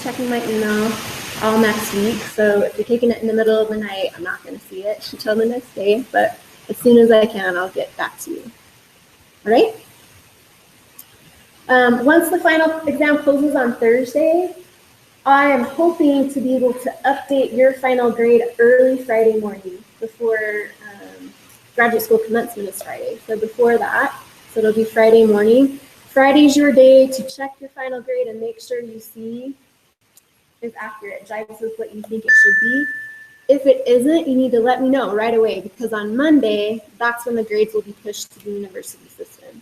checking my email all next week. So if you're taking it in the middle of the night, I'm not going to see it until the next day. But as soon as I can, I'll get back to you. All right? Once the final exam closes on Thursday, I am hoping to be able to update your final grade early Friday morning before graduate school commencement is Friday. So before that, so it'll be Friday morning. Friday's your day to check your final grade and make sure you see is accurate, jives with what you think it should be. If it isn't, you need to let me know right away, because on Monday, that's when the grades will be pushed to the university system.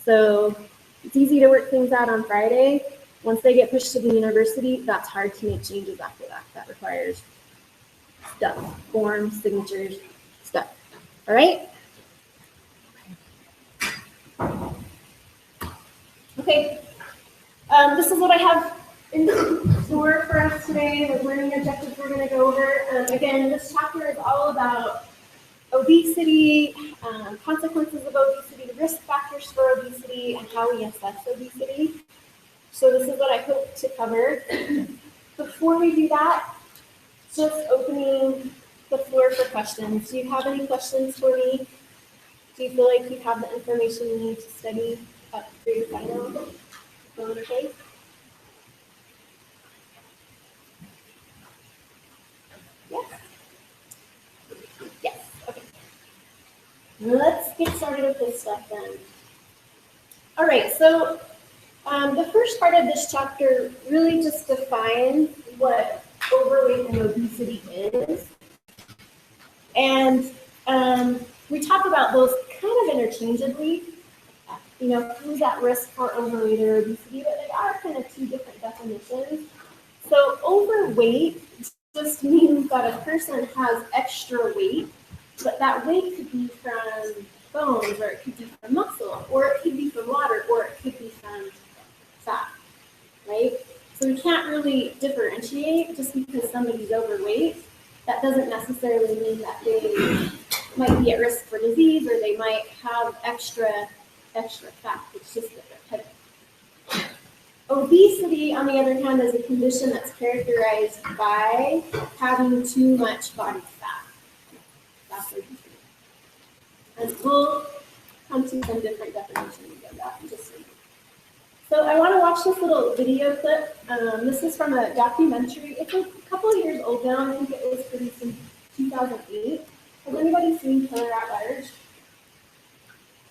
So it's easy to work things out on Friday. Once they get pushed to the university, that's hard to make changes after that. That requires stuff, forms, signatures, stuff. All right? Okay. This is what I have in store for us today, the learning objectives we're going to go over. Again, this chapter is all about obesity, consequences of obesity, risk factors for obesity, and how we assess obesity. So this is what I hope to cover. Before we do that, just opening the floor for questions. Do you have any questions for me? Do you feel like you have the information you need to study up for your final? Going okay? Yes? Yes, okay. Let's get started with this stuff then. All right, so the first part of this chapter really just defines what overweight and obesity is. And we talk about those kind of interchangeably, you know, who's at risk for overweight or obesity, but they are kind of two different definitions. So overweight just means that a person has extra weight, but that weight could be from bones, or it could be from muscle, or it could be from water, or it could be from fat, right? So we can't really differentiate just because somebody's overweight. That doesn't necessarily mean that they might be at risk for disease, or they might have extra fat. It's just different. Obesity, on the other hand, is a condition that's characterized by having too much body fat. That's obesity. And we'll come to some different definitions of that in just a minute. So I want to watch this little video clip. This is from a documentary. It's a couple of years old now. I think it was produced in 2008. Has anybody seen Killer at Large?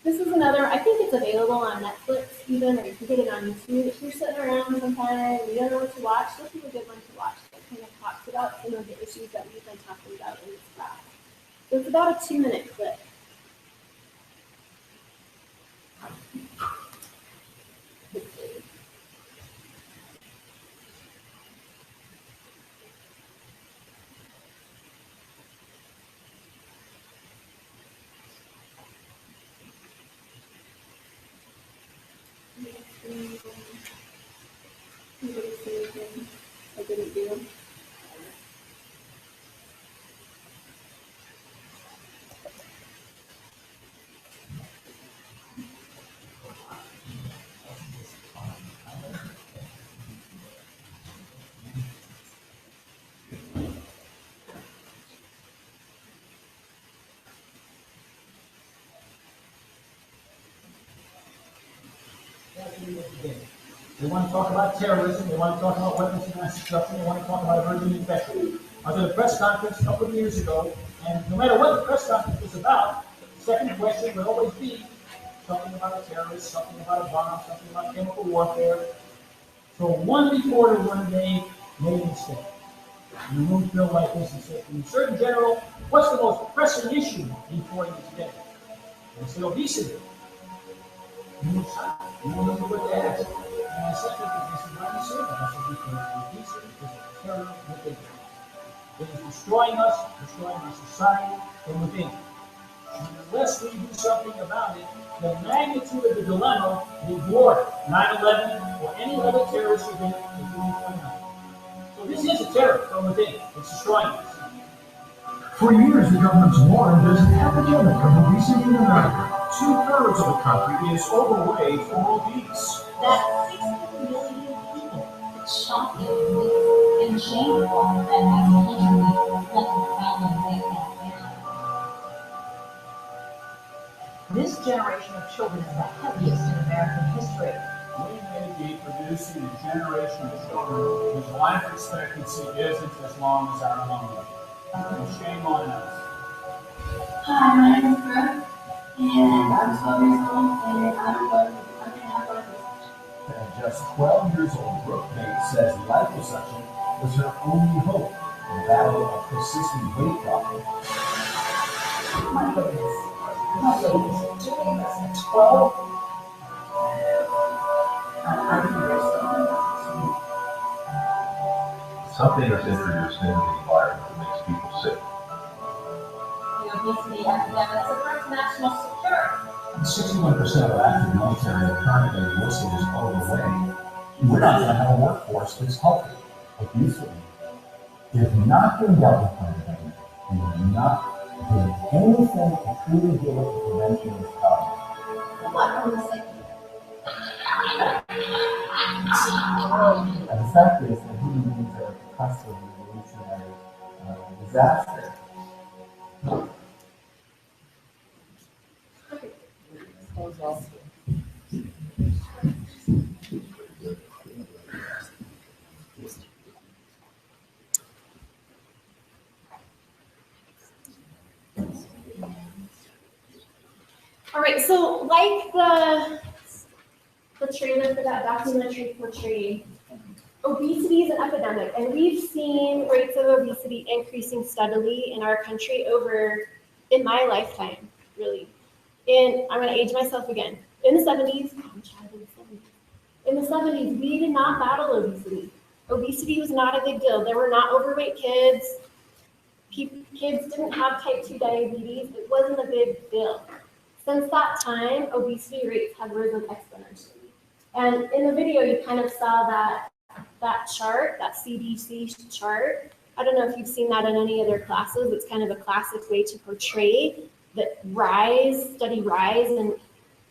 This is another, I think it's available on Netflix even, or you can get it on YouTube. If you're sitting around sometime and you don't know what to watch, this is a good one to watch. It kind of talks about some of the issues that we've been talking about in this class. So it's about a 2-minute clip. I didn't do. They want to talk about terrorism, they want to talk about weapons of mass destruction, they want to talk about emerging infection. I was at a press conference a couple of years ago, and no matter what the press conference was about, the second question would always be something about a terrorist, something about a bomb, something about chemical warfare. So one reporter one day made a mistake. And the room filled like this and said, Surgeon General, what's the most pressing issue before you today? And I said, obesity. You know what to ask. And I said to him, I said, why are you saying that? I said, because obesity is a terror within. It is destroying us, destroying our society from within. And unless we do something about it, the magnitude of the dilemma will dwarf 9/11 or any other terrorist event that we find out. So this is a terror from within. It's destroying us. For years, the government's warned there's an epidemic of obesity in America. 2/3 of the country is overweight or obese. That's 60 million people. The shocking and shameful that as a country we let the problem break that down. This generation of children is the heaviest in American history. We may be producing a generation of children whose life expectancy isn't as long as our own. And shame on us. Hi, my name is Brooke, and I'm 12 years old, and I'm going to have one of these. At just 12 years old, Brooke Bates says liposuction was her only hope in the battle of persistent weight problem. My goodness. My goodness. Doing this at 12. I think there's Something is introduced into the environment that makes people sick. The obesity epidemic is a threat to national security. 61% of active military are currently listed as overweight. We're not going to have a workforce that's healthy. Obesity, if not being dealt with by the government, and we're not doing anything to truly deal with the prevention of this problem. What are we saying? And the fact is that human beings are at the cusp of an evolutionary disaster. All right, so like the trailer for that documentary portrayed, obesity is an epidemic, and we've seen rates of obesity increasing steadily in our country in my lifetime, really. And I'm gonna age myself again. In the 70s, in the 70s, we did not battle obesity. Obesity was not a big deal. There were not overweight kids. Kids didn't have type 2 diabetes. It wasn't a big deal. Since that time, obesity rates have risen exponentially. And in the video, you kind of saw that chart, that CDC chart. I don't know if you've seen that in any other classes. It's kind of a classic way to portray the steady rise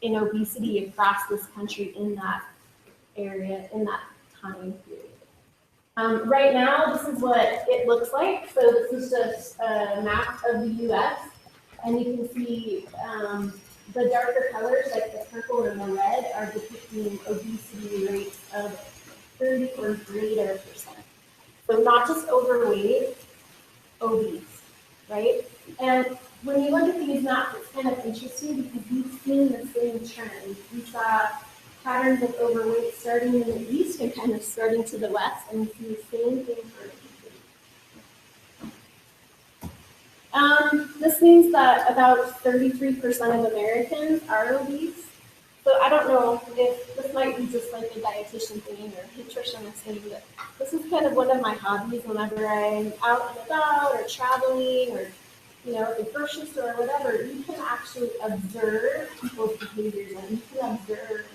in obesity across this country in that area, in that time period. Right now, this is what it looks like. So this is just a map of the US, and you can see the darker colors, like the purple and the red, are depicting obesity rates of 30 or greater percent. So not just overweight, obese, right? And when you look at these maps, it's kind of interesting because we've seen the same trend. We saw patterns of overweight starting in the east and kind of starting to the west, and we see the same thing for obesity. This means that about 33% of Americans are obese. So I don't know if this might be just like a dietitian thing or a nutritionist thing, but this is kind of one of my hobbies whenever I'm out and about or traveling or, at the grocery store or whatever. You can actually observe people's behaviors, and you can observe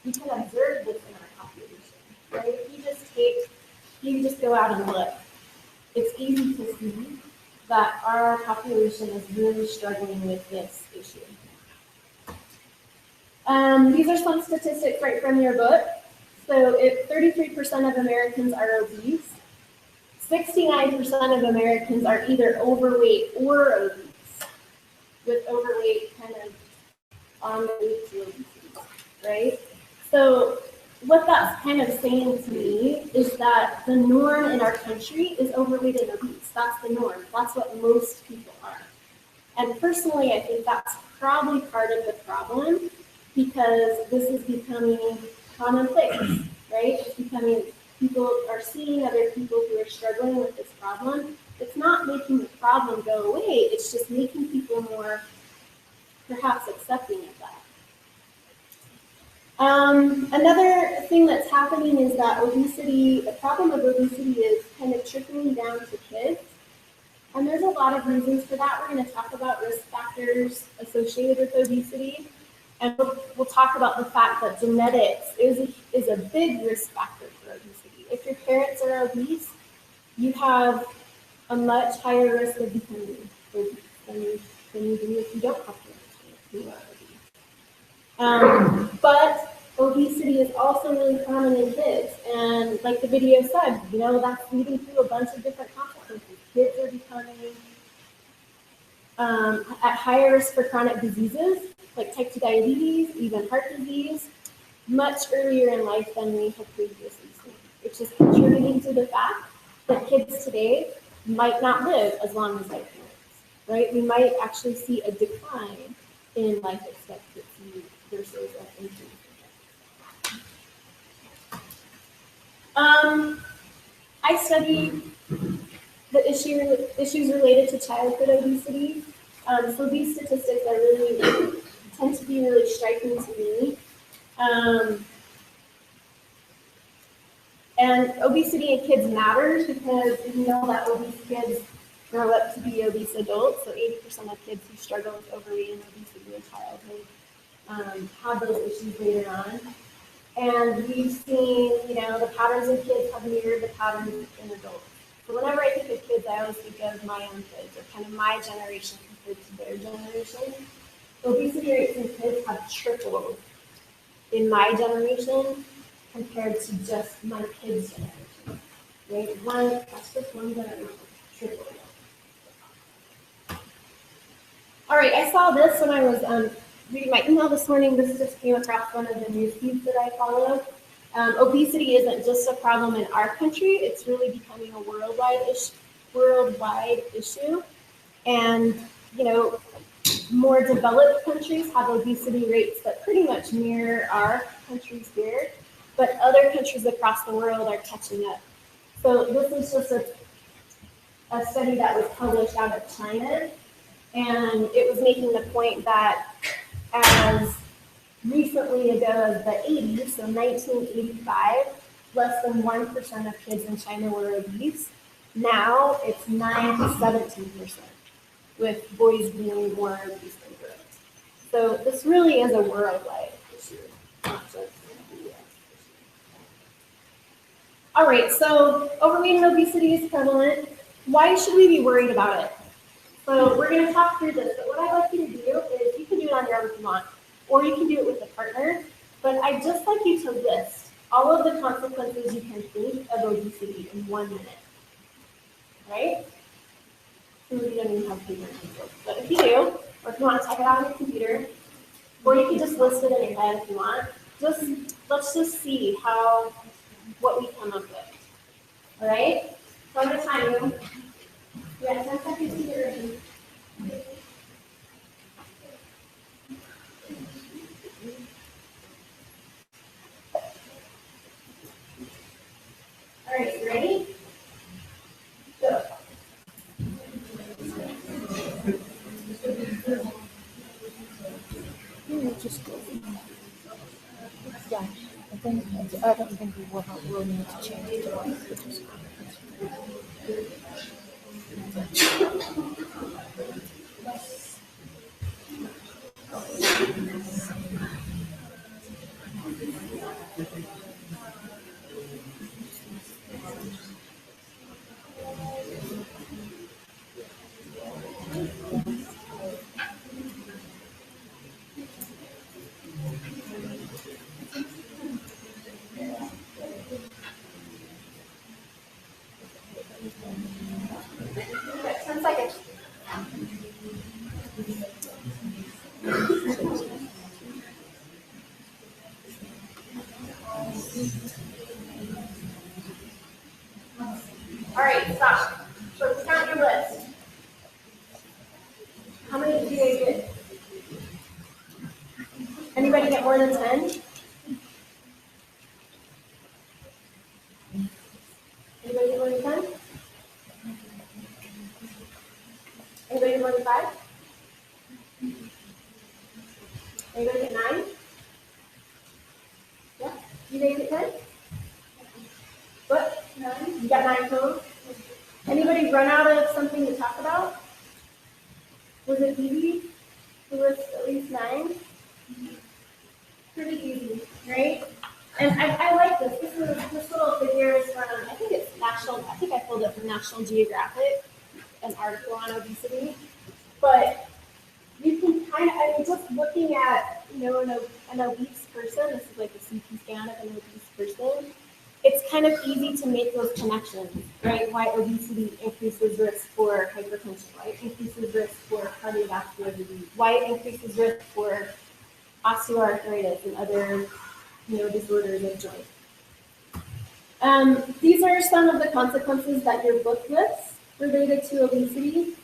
this in our population, right? You just go out and look. It's easy to see that our population is really struggling with this issue. These are some statistics right from your book. So 33% of Americans are obese. 69% of Americans are either overweight or obese, with overweight kind of on the way to obesity, right? So what that's kind of saying to me is that the norm in our country is overweight and obese. That's the norm. That's what most people are. And personally, I think that's probably part of the problem, because this is becoming commonplace, right? It's becoming, people are seeing other people who are struggling with this problem. It's not making the problem go away. It's just making people more perhaps accepting of that. Another thing that's happening is that the problem of obesity is kind of trickling down to kids. And there's a lot of reasons for that. We're going to talk about risk factors associated with obesity. And we'll talk about the fact that genetics is a big risk factor for obesity. If your parents are obese, you have a much higher risk of becoming obese than you do if you don't have parents who are obese. But obesity is also really common in kids. And like the video said, that's leading to a bunch of different consequences. Kids are becoming at higher risk for chronic diseases like type 2 diabetes, even heart disease, much earlier in life than we had previously seen, which is contributing to the fact that kids today might not live as long as their parents, right? We might actually see a decline in life expectancy versus an increase. I studied the issues related to childhood obesity. So these statistics tend to be really striking to me. And obesity in kids matters because we know that obese kids grow up to be obese adults. So 80% of kids who struggle with overweight and obesity in childhood have those issues later on. And we've seen, the patterns in kids have mirrored the patterns in adults. So whenever I think of kids, I always think of my own kids, or kind of my generation compared to their generation. Obesity rates in kids have tripled in my generation compared to just my kids' generation. Right? That's just one generation, tripled. All right, I saw this when I was reading my email this morning. This just came across one of the news feeds that I follow. Obesity isn't just a problem in our country, it's really becoming a worldwide issue. And, more developed countries have obesity rates that pretty much mirror our countries here, but other countries across the world are catching up. So this is just a study that was published out of China, and it was making the point that as recently ago as the 80s, so 1985, less than 1% of kids in China were obese. Now it's 9 to 17%, with boys being more obese than girls. So this really is a worldwide issue, not just in the US. All right, so overweight and obesity is prevalent. Why should we be worried about it? So we're going to talk through this, but what I'd like you to do is you can do it on your own if you want, or you can do it with a partner, but I'd just like you to list all of the consequences you can think of obesity in 1 minute, right? So you don't even have paper and pencil, but if you do, or if you want to type it out on your computer, or you can just list it in your head if you want, let's just see what we come up with, all right? So I'm going to time you. You have 10 seconds to get ready. All right, you ready? Go. Yeah, I don't think we will need to change it. Okay, 10 seconds. All right, stop. So count your list. How many did you guys get? Anybody get more than 10? Anybody get more than 10? Anybody get more than 5? Anybody get 9? Yeah? You guys get 10? What? 9? You got 9 total? Anybody run out of something to talk about? Was it easy to list at least 9? Pretty easy, right? And I like this. This little figure is from, I think I pulled it from National Geographic, an article on obesity. But you can just looking at, an obese person, this is like a CT scan of an obese person, it's kind of easy to make those connections, right? Why obesity increases risk for hypertension, why it increases risk for cardiovascular disease, why it increases risk for osteoarthritis and other, disorders of joint. These are some of the consequences that your book lists related to obesity.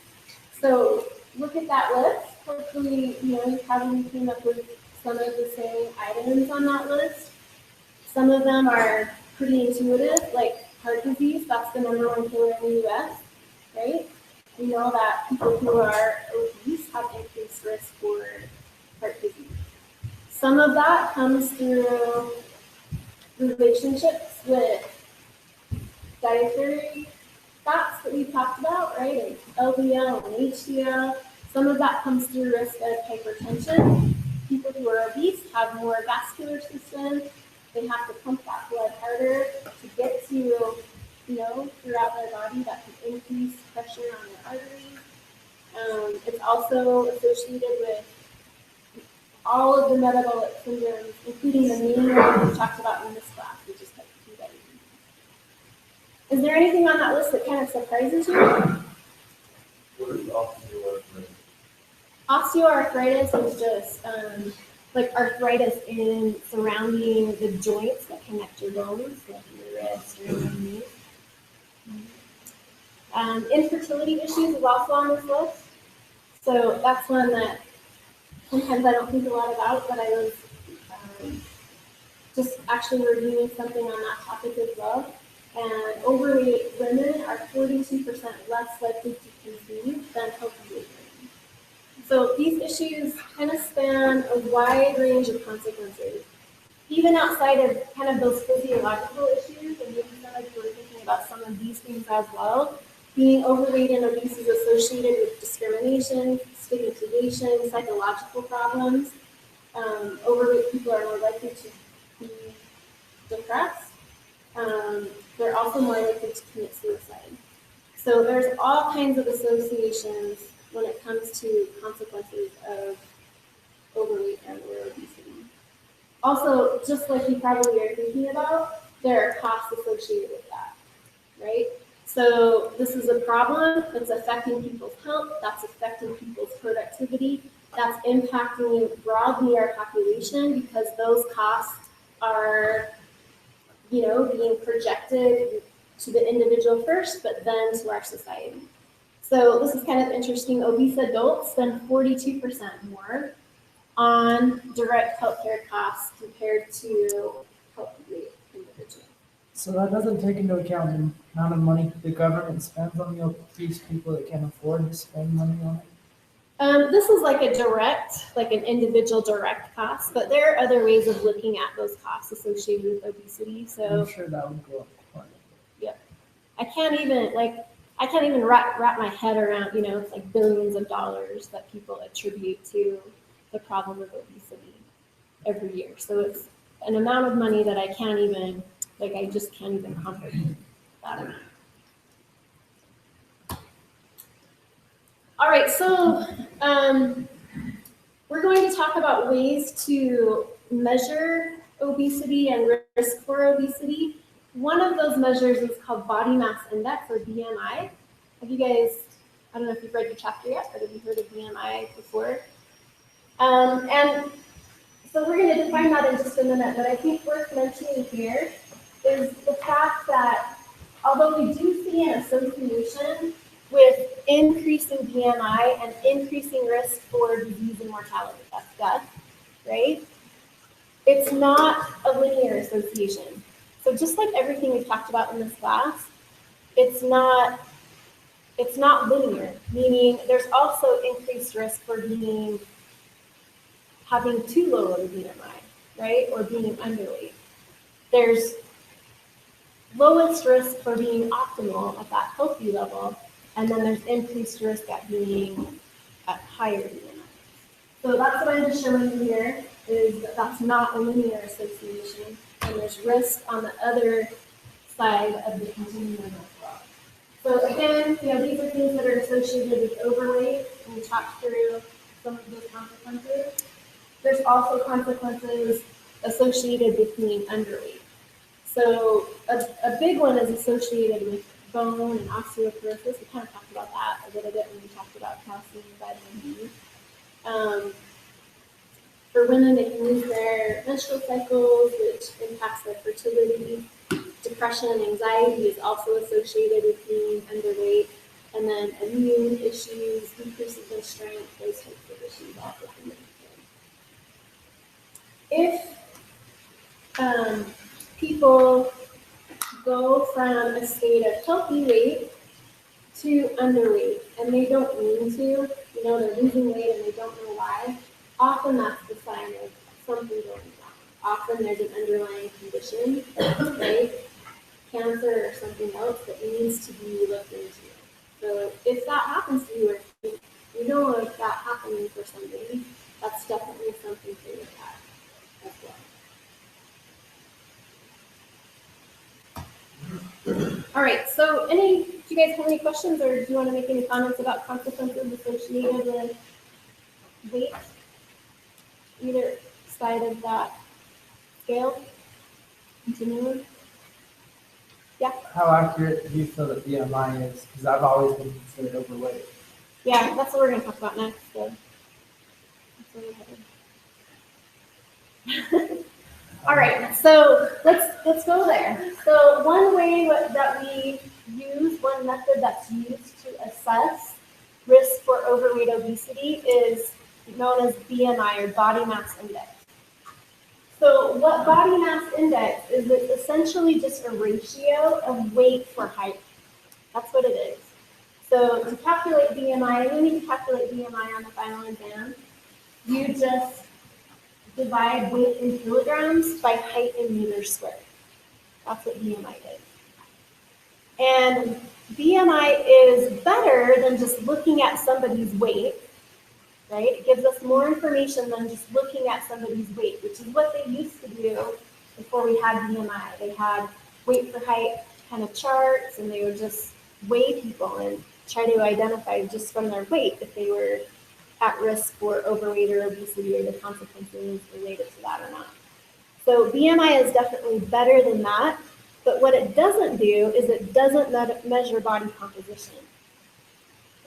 So look at that list. Hopefully, you probably came up with some of the same items on that list. Some of them are pretty intuitive, like heart disease. That's the #1 killer in the US, right? We know that people who are obese have increased risk for heart disease. Some of that comes through relationships with dietary fats that we've talked about, right? And LDL and HDL. Some of that comes through risk of hypertension. People who are obese have more vascular system. They have to pump that blood harder to get to, throughout their body. That can increase pressure on their arteries. It's also associated with all of the metabolic syndromes, including the main one we talked about in this class, which is type 2 diabetes. Is there anything on that list that kind of surprises you? What is osteoarthritis? Osteoarthritis is just like arthritis in surrounding the joints that connect your bones, like your wrist or your knee. Infertility issues is also on this list. So that's one that sometimes I don't think a lot about, but I was just actually reviewing something on that topic as well. And overweight women are 42% less likely to conceive than healthy women. So these issues kind of span a wide range of consequences, even outside of kind of those physiological issues, and maybe some of you are thinking about some of these things as well. Being overweight and obese is associated with discrimination, stigmatization, psychological problems. Overweight people are more likely to be depressed. They're also more likely to commit suicide. So there's all kinds of associations when it comes to consequences of overweight and or obesity. Also, just like you probably are thinking about, there are costs associated with that, right? So this is a problem that's affecting people's health, that's affecting people's productivity, that's impacting broadly our population because those costs are, being projected to the individual first, but then to our society. So this is kind of interesting. Obese adults spend 42% more on direct healthcare costs compared to healthy weight individuals. So that doesn't take into account the amount of money the government spends on the obese people that can't afford to spend money on it? This is like an individual direct cost, but there are other ways of looking at those costs associated with obesity. So I'm sure that would go up quite a bit. Yep. I can't even wrap my head around, it's like billions of dollars that people attribute to the problem of obesity every year. So it's an amount of money that I just can't even comprehend that amount. All right, so we're going to talk about ways to measure obesity and risk for obesity. One of those measures is called body mass index, or BMI. Have you guys, I don't know if you've read your chapter yet, but have you heard of BMI before? And so we're going to define that in just a minute, but I think worth mentioning here is the fact that although we do see an association with increasing BMI and increasing risk for disease and mortality, that's death, right? It's not a linear association. So just like everything we've talked about in this class, it's not linear, meaning there's also increased risk for having too low of a BMI, right? Or being underweight. There's lowest risk for being optimal at that healthy level, and then there's increased risk at being at higher BMI. So that's what I'm just showing you here, is that that's not a linear association, and there's risk on the other side of the continuum as well. So again, these are things that are associated with overweight, and we talked through some of those consequences. there's also consequences associated with being underweight. So a big one is associated with bone and osteoporosis. We kind of talked about that a little bit when we talked about calcium and vitamin D. For women, they can lose their menstrual cycles, which impacts their fertility. Depression and anxiety is also associated with being underweight. And then immune issues, decreases in strength, those types of issues also can be If people go from a state of healthy weight to underweight, and they don't mean to, they're losing weight and they don't know why, often that's the sign of something going wrong. Often there's an underlying condition, right? Cancer or something else that needs to be looked into. So if that happens to you, or if you know of that happening for somebody, that's definitely something to look at as well. All right, so do you guys have any questions, or do you want to make any comments about consequences associated with weight? Either side of that scale? Continuing? Yeah. How accurate do you feel that BMI is? Because I've always been considered overweight. Yeah, that's what we're going to talk about next. So. That's where we're headed. All right, so let's go there. So one way that we use, one method that's used to assess risk for overweight obesity is known as BMI, or body mass index. So what body mass index is, it's essentially just a ratio of weight for height. That's what it is. So to calculate BMI, when you calculate BMI on the final exam, you just divide weight in kilograms by height in meters squared. That's what BMI is. And BMI is better than just looking at somebody's weight, right? It gives us more information than just looking at somebody's weight, which is what they used to do before we had BMI. They had weight for height kind of charts, and they would just weigh people and try to identify just from their weight if they were at risk for overweight or obesity, or the consequences related to that or not. So BMI is definitely better than that, but what it doesn't do is it doesn't measure body composition,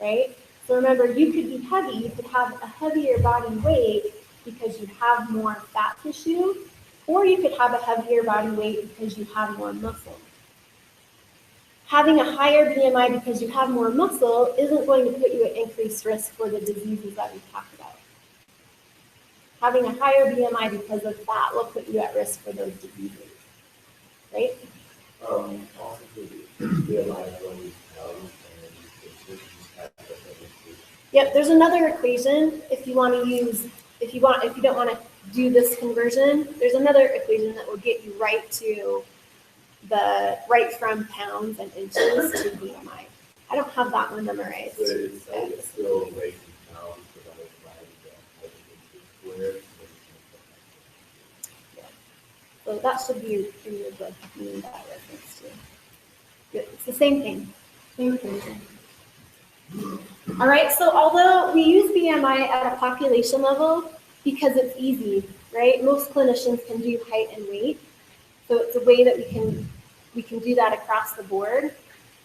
right? So remember, you could be heavy, you could have a heavier body weight because you have more fat tissue, or you could have a heavier body weight because you have more muscle. Having a higher BMI because you have more muscle isn't going to put you at increased risk for the diseases that we've talked about. Having a higher BMI because of fat will put you at risk for those diseases, right? Also, the BMI is pounds, Yep, there's another equation if you want to use, if you don't want to do this conversion, there's another equation that will get you right from pounds and inches to BMI. I don't have that one memorized. but it's still weight in pounds divided by the squared. So that should be in your book if you need that reference too. Good. It's the same thing, same equation. All right, so although we use BMI at a population level because it's easy, right? Most clinicians can do height and weight. So it's a way that we can do that across the board.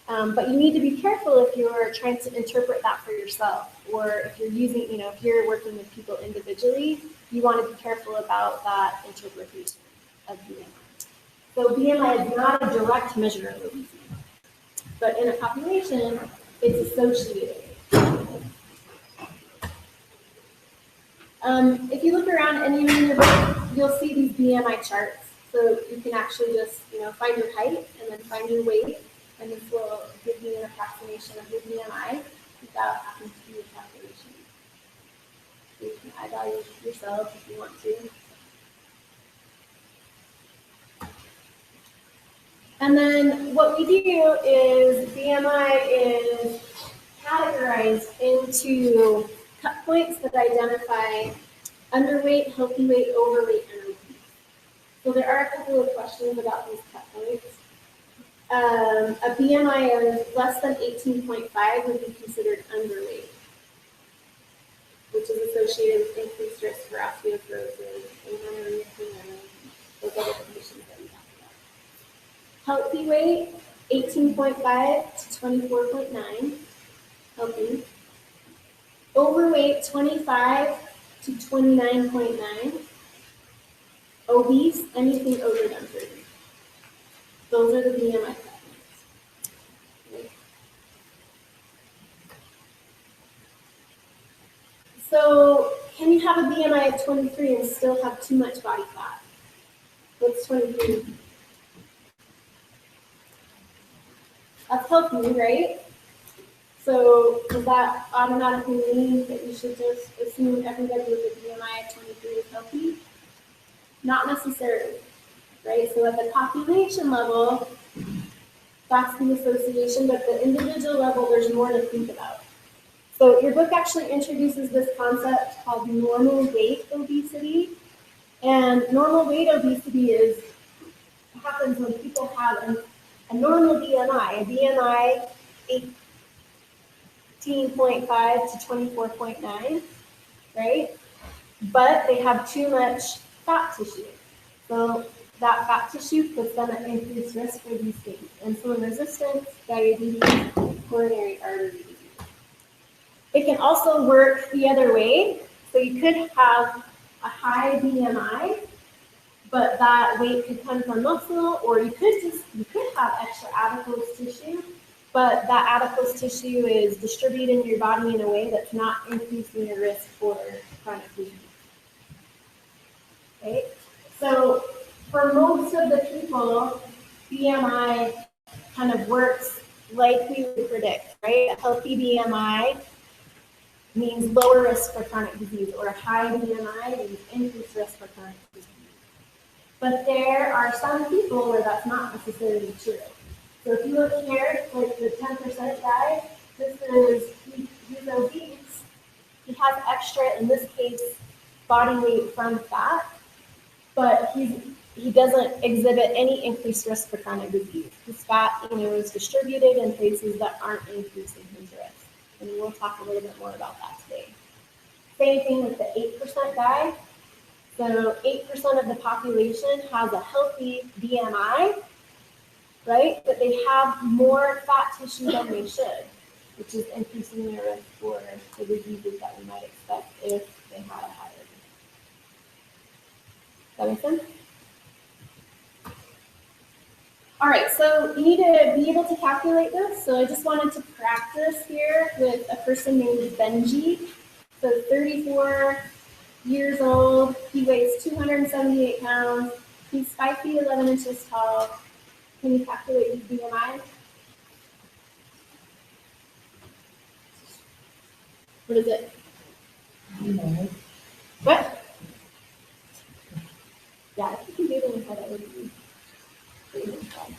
But you need to be careful if you're trying to interpret that for yourself, or if you're using, if you're working with people individually, you want to be careful about that interpretation of BMI. So BMI is not a direct measure of obesity, but in a population, it's associated. If you look around anywhere in your book, you'll see these BMI charts. So you can actually just, find your height and then find your weight, and this will give you an approximation of your BMI without having to do a calculation. So you can eyeball yourself if you want to. And then what we do is BMI is categorized into cut points that identify underweight, healthy weight, overweight, and obese. So there are a couple of questions about these cut points. A BMI of less than 18.5 would be considered underweight, which is associated with increased risk for osteoporosis, amenorrhea, those other conditions that we talked about. Healthy weight, 18.5 to 24.9, healthy. Overweight, 25 to 29.9. Obese, anything over than 30. Those are the BMI categories. So, can you have a BMI of 23 and still have too much body fat? What's 23? That's healthy, right? So, does that automatically mean that you should just assume everybody with a BMI of 23 is healthy? Not necessarily, right? So, at the population level, that's the association, but at the individual level, there's more to think about. So your book actually introduces this concept called normal weight obesity. And normal weight obesity happens when people have a normal BMI, a BMI 18.5 to 24.9, right? But they have too much fat tissue. So that fat tissue puts them at increased risk for these things: insulin resistance, diabetes, coronary artery disease. It can also work the other way. So you could have a high BMI, but that weight could come from muscle, or you could have extra adipose tissue, but that adipose tissue is distributed in your body in a way that's not increasing your risk for chronic disease. Okay? So for most of the people, BMI kind of works like we would predict, right? A healthy BMI means lower risk for chronic disease, or a high BMI means increased risk for chronic disease. But there are some people where that's not necessarily true. So if you look here, like the 10% guy, he's obese. He has extra, in this case, body weight from fat, but he doesn't exhibit any increased risk for chronic disease. His fat, is distributed in places that aren't increasing his risk. And we'll talk a little bit more about that today. Same thing with the 8% guy. So 8% of the population has a healthy BMI, right? But they have more fat tissue than they should, which is increasing their risk for the diseases that we might expect if they had a higher. Does that make sense? All right, so you need to be able to calculate this. So I just wanted to practice here with a person named Benji. So 34 years old, he weighs 278 pounds, he's 5 feet 11 inches tall. Can you calculate his BMI? What is it? What? Yeah, if you can do it in your head, that would be pretty fun.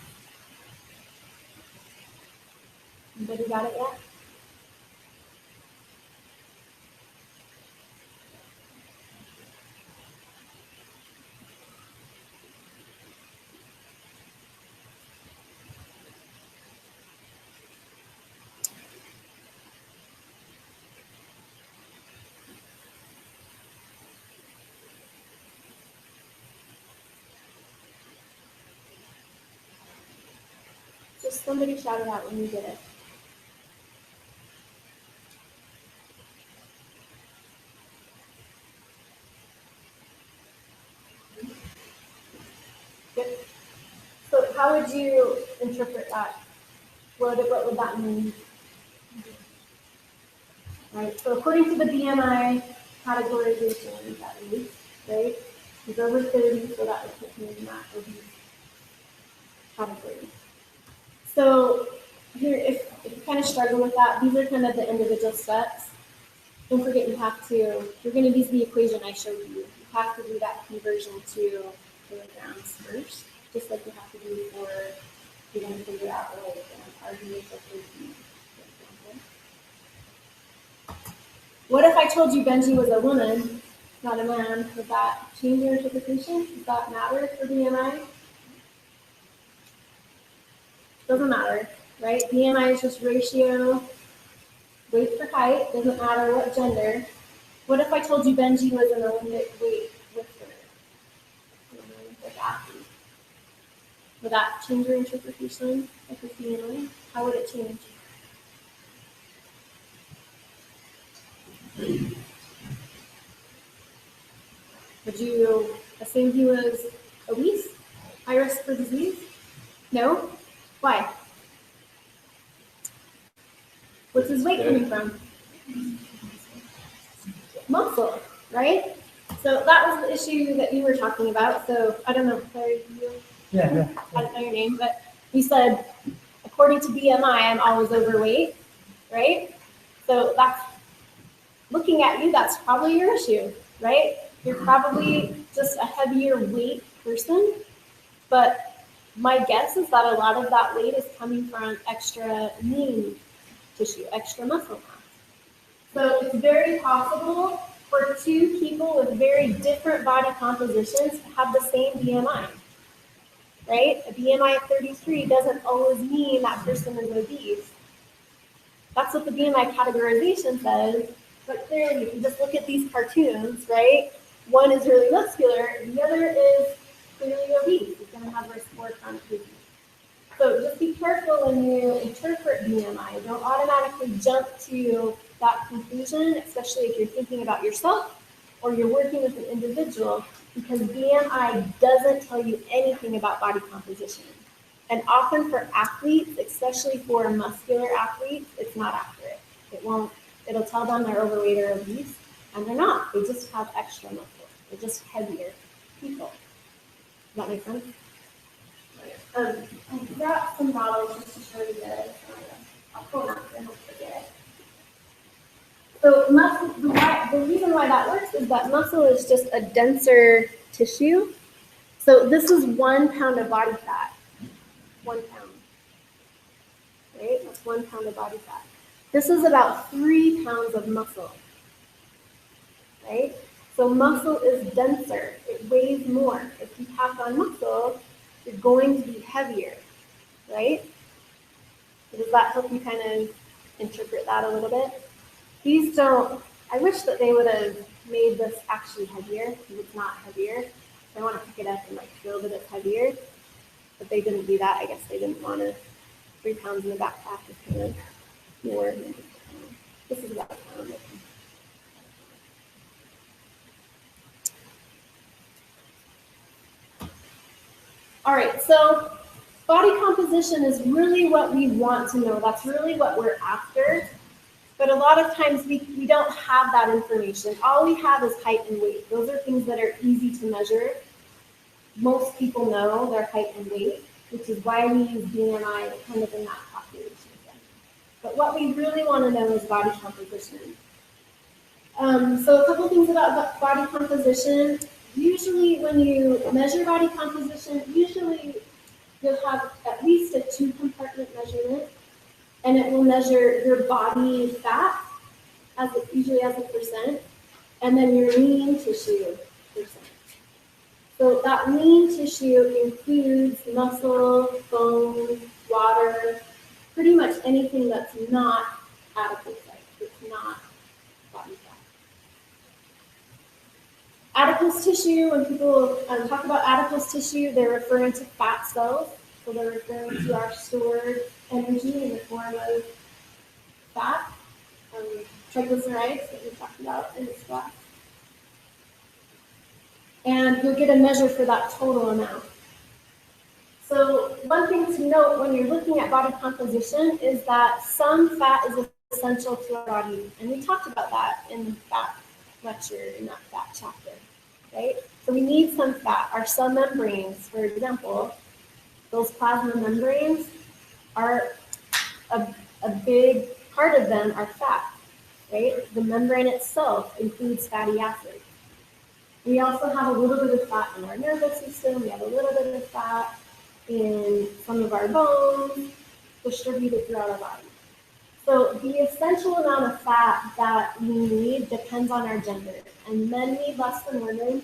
Anybody got it yet? Just somebody shout it out when you get it. Good. So how would you interpret that? What would that mean? Right. So according to the BMI categorization, that is, right? He's over 30, so that would put him in that obese category. So here, if you kind of struggle with that, these are kind of the individual steps. Don't forget you're going to use the equation I showed you. You have to do that conversion to kilograms first, just like you have to do for, you're going to figure out like arguments of protein, for example. What if I told you Benji was a woman, not a man? Would that change your interpretation? Does that matter for BMI? Doesn't matter, right? BMI is just ratio, weight for height, doesn't matter what gender. What if I told you Benji was an Olympic weightlifter? An Olympic athlete? Would that change your interpretation of his BMI? How would it change? Would you assume he was obese? High risk for disease? No? Why? What's his weight coming from? Muscle, right? So that was the issue that you were talking about. So I don't know, Claire, Yeah. I don't know your name, but you said, according to BMI, I'm always overweight, right? So that's, looking at you, that's probably your issue, right? You're probably just a heavier weight person, but my guess is that a lot of that weight is coming from extra lean tissue, extra muscle mass. So it's very possible for two people with very different body compositions to have the same BMI, right? A BMI of 33 doesn't always mean that person is obese. That's what the BMI categorization says, but clearly if you just look at these cartoons, right? One is really muscular, the other is clearly obese. It's going to have risk for chronic disease. So just be careful when you interpret BMI. Don't automatically jump to that conclusion, especially if you're thinking about yourself or you're working with an individual, because BMI doesn't tell you anything about body composition. And often for athletes, especially for muscular athletes, it's not accurate. It'll tell them they're overweight or obese, and they're not. They just have extra muscle. They're just heavier people. Does that make sense? I brought some models just to show you this. I'll pull them up and I'll forget. So muscle, the reason why that works is that muscle is just a denser tissue. So this is 1 pound of body fat. 1 pound. Right? That's 1 pound of body fat. This is about 3 pounds of muscle. Right? So muscle is denser. It weighs more. If you pack on muscle, you're going to be heavier, right? So does that help you kind of interpret that a little bit? These don't, I wish that they would have made this actually heavier, because it's not heavier. I want to pick it up and like feel that it's heavier, but they didn't do that. I guess they didn't want to, 3 pounds in the backpack is kind of more than just a pound. This is about a pound. All right, so body composition is really what we want to know. That's really what we're after. But a lot of times we don't have that information. All we have is height and weight. Those are things that are easy to measure. Most people know their height and weight, which is why we use BMI kind of in that population. But what we really want to know is body composition. So a couple things about body composition. Usually when you measure body composition, usually you'll have at least a 2-compartment measurement, and it will measure your body fat, usually as a percent, and then your lean tissue percent. So that lean tissue includes muscle, bone, water, pretty much anything that's not adipocyte. It's not body fat. Adipose tissue, when people talk about adipose tissue, they're referring to fat cells. So they're referring to our stored energy in the form of fat, triglycerides that we talked about in this class. And you'll get a measure for that total amount. So one thing to note when you're looking at body composition is that some fat is essential to our body. And we talked about that in the fat lecture, in that fat chapter, right? So we need some fat. Our cell membranes, for example, those plasma membranes are a big part of them are fat, right? The membrane itself includes fatty acids. We also have a little bit of fat in our nervous system. We have a little bit of fat in some of our bones, distributed throughout our body. So the essential amount of fat that we need depends on our gender, and men need less than women.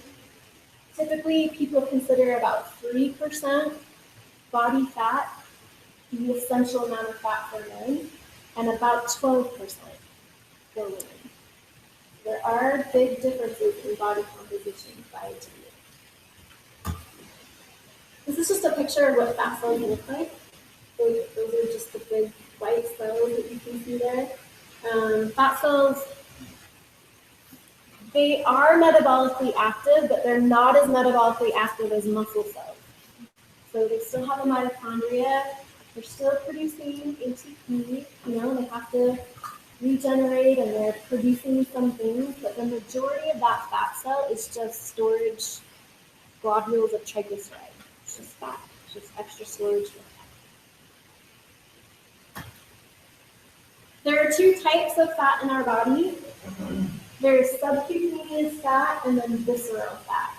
Typically, people consider about 3% body fat the essential amount of fat for men, and about 12% for women. Does there are big differences in body composition by gender. This is just a picture of what fat cells look like. Those are just the big white cells that you can see there. Fat cells, they are metabolically active, but they're not as metabolically active as muscle cells. So they still have a mitochondria. They're still producing ATP. They have to regenerate and they're producing some things, but the majority of that fat cell is just storage globules of triglyceride. It's just fat. It's just extra storage for fat. There are two types of fat in our body. There's subcutaneous fat and then visceral fat.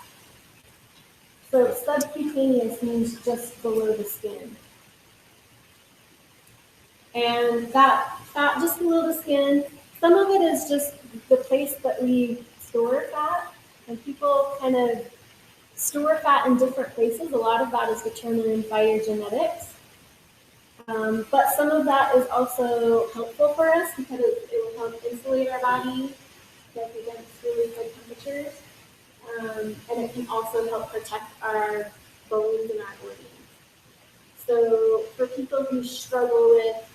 So subcutaneous means just below the skin. And that fat just below the skin, some of it is just the place that we store fat. And people kind of store fat in different places. A lot of that is determined by your genetics. But some of that is also helpful for us because it will help insulate our body against really high temperatures. And it can also help protect our bones and our organs. So for people who struggle with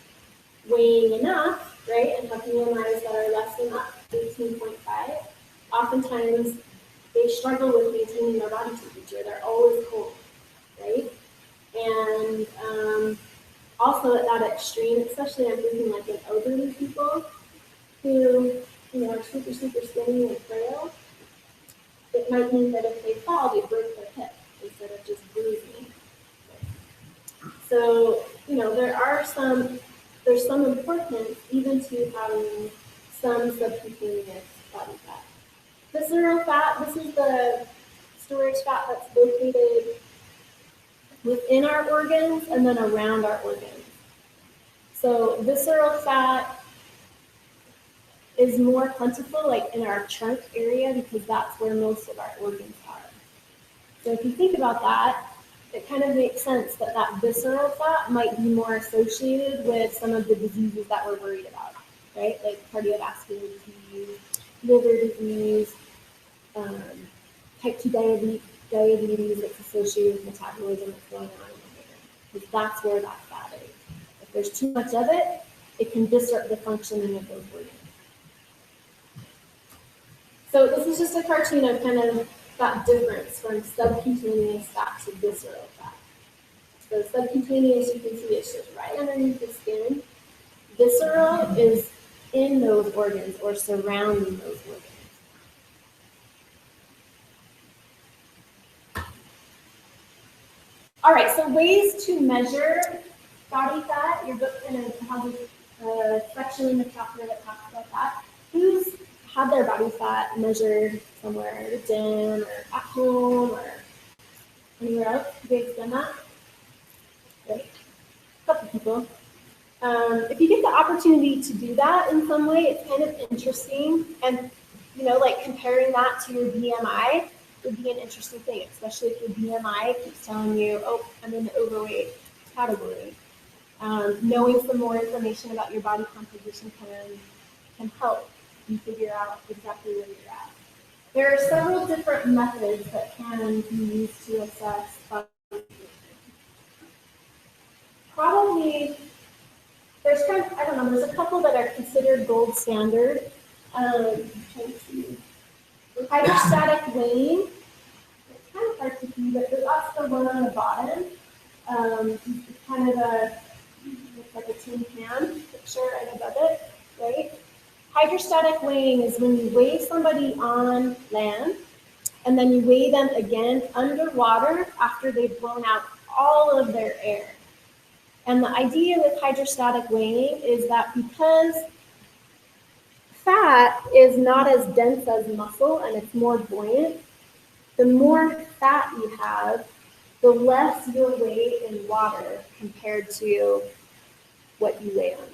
weighing enough, right, and have BMIs that are less than 18.5, oftentimes they struggle with maintaining their body temperature. They're always cold, right? And also at that extreme, especially I'm thinking like in elderly people who are super, super skinny and frail, it might mean that if they fall, they break their hip instead of just bruising. So, there's some importance even to having some subcutaneous body fat. Visceral fat, this is the storage fat that's located within our organs and then around our organs. So visceral fat is more plentiful like in our trunk area because that's where most of our organs are. So if you think about that, it kind of makes sense that that visceral fat might be more associated with some of the diseases that we're worried about, right? Like cardiovascular disease, liver disease, type 2 diabetes that's associated with metabolism that's going on in the liver, because that's where that fat is. If there's too much of it, it can disrupt the functioning of those organs. So this is just a cartoon of kind of that difference from subcutaneous fat to visceral fat. So subcutaneous, you can see it's just right underneath the skin. Visceral is in those organs or surrounding those organs. All right, so ways to measure body fat. Your book kind of has a section in the chapter that talks about that. Who's had their body fat measured somewhere at a gym or at home or anywhere else? Have you guys done that? Right? A couple people. If you get the opportunity to do that in some way, it's kind of interesting. And, like comparing that to your BMI would be an interesting thing, especially if your BMI keeps telling you, oh, I'm in the overweight category. Knowing some more information about your body composition can help you figure out exactly where you're at. There are several different methods that can be used to assess body composition. Probably, there's a couple that are considered gold standard. Hydrostatic weighing. It's kind of hard to see, but that's the one on the bottom. It's kind of looks like a tin can picture right above it, right? Hydrostatic weighing is when you weigh somebody on land and then you weigh them again underwater after they've blown out all of their air. And the idea with hydrostatic weighing is that because fat is not as dense as muscle and it's more buoyant, the more fat you have, the less your weight in water compared to what you weigh on land.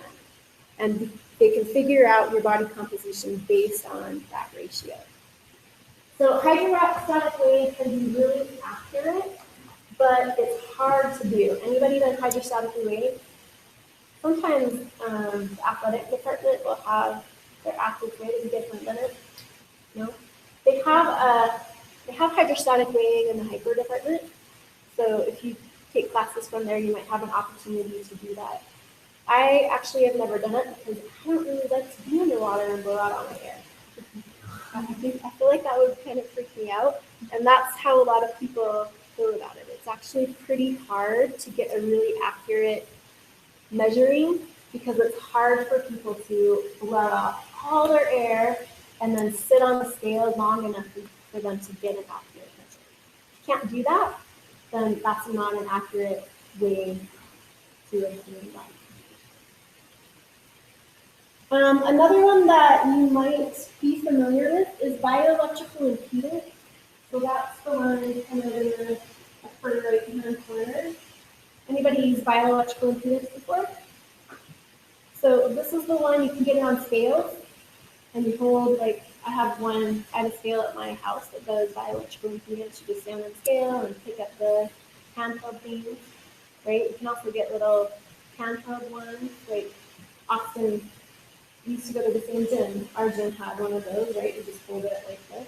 And they can figure out your body composition based on that ratio. So hydrostatic weighing can be really accurate, but it's hard to do. Anybody that's hydrostatically weighed, sometimes the athletic department will have their athletes weighed different than it. No, they have hydrostatic weighing in the hyper department. So if you take classes from there, you might have an opportunity to do that. I actually have never done it because I don't really like to be underwater and blow out all my air. I feel like that would kind of freak me out, and that's how a lot of people feel about it. It's actually pretty hard to get a really accurate measuring because it's hard for people to blow out all their air and then sit on the scale long enough for them to get an accurate measure. If you can't do that, then that's not an accurate way to a human body. Another one that you might be familiar with is bioelectrical impedance. So that's the one kind of in the upper right-hand corner. Anybody used bioelectrical impedance before? So this is the one you can get it on scales, and you hold like I have a scale at my house that does bioelectrical impedance. You just stand on scale and pick up the handheld things, right? You can also get little handheld ones. Like Austin used to go to the same gym. Our gym had one of those, right? You just hold it like this.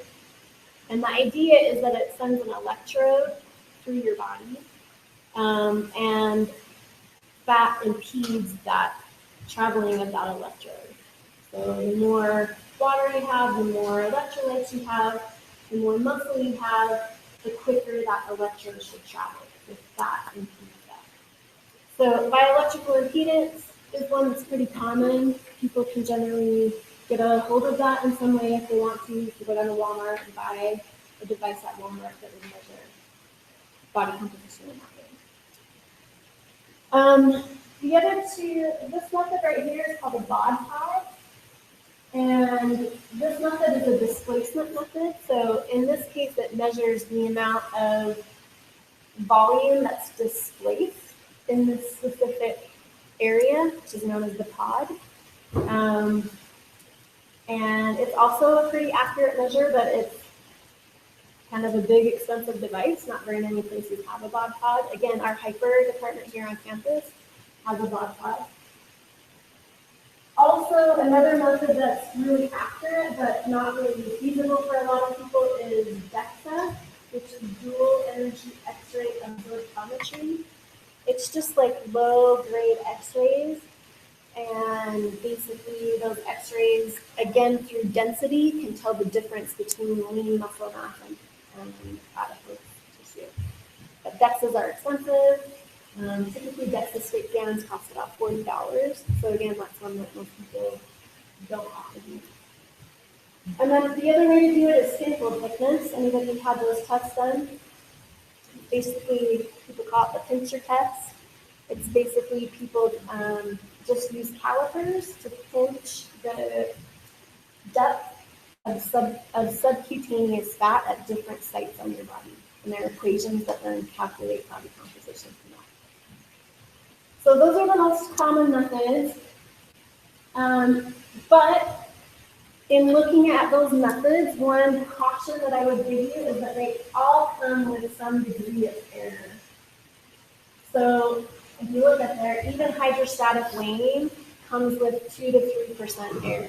And the idea is that it sends an electrode through your body, and that impedes that traveling of that electrode. So the more water you have, the more electrolytes you have, the more muscle you have, the quicker that electrode should travel if that impedes that. So bioelectrical impedance is one that's pretty common. People can generally get a hold of that in some way if they want to. You can go down to Walmart and buy a device at Walmart that would measure body composition in that way. The other two, this method right here is called a BOD pod. And this method is a displacement method. So in this case, it measures the amount of volume that's displaced in this specific area, which is known as the pod. And it's also a pretty accurate measure, but it's kind of a big, expensive device. Not very many places have a BOD pod. Again, our hyper department here on campus has a BOD pod. Also, another method that's really accurate but not really feasible for a lot of people is DEXA, which is dual energy X-ray absorptiometry. It's just like low-grade X-rays, and basically those X-rays, again through density, can tell the difference between lean muscle mass and adipose tissue. But DEXAs are expensive. Typically, DEXA straight scans cost about $40. So again, that's one that most people don't often do. And then the other way to do it is skin fold thickness. Anybody had those tests done? Basically, people call it the pincher test. It's basically people just use calipers to pinch the depth of subcutaneous fat at different sites on your body. And there are equations that then calculate body composition from that. So those are the most common methods. But in looking at those methods, one caution that I would give you is that they all come with some degree of error. So if you look at there, even hydrostatic weighing comes with 2 to 3% error.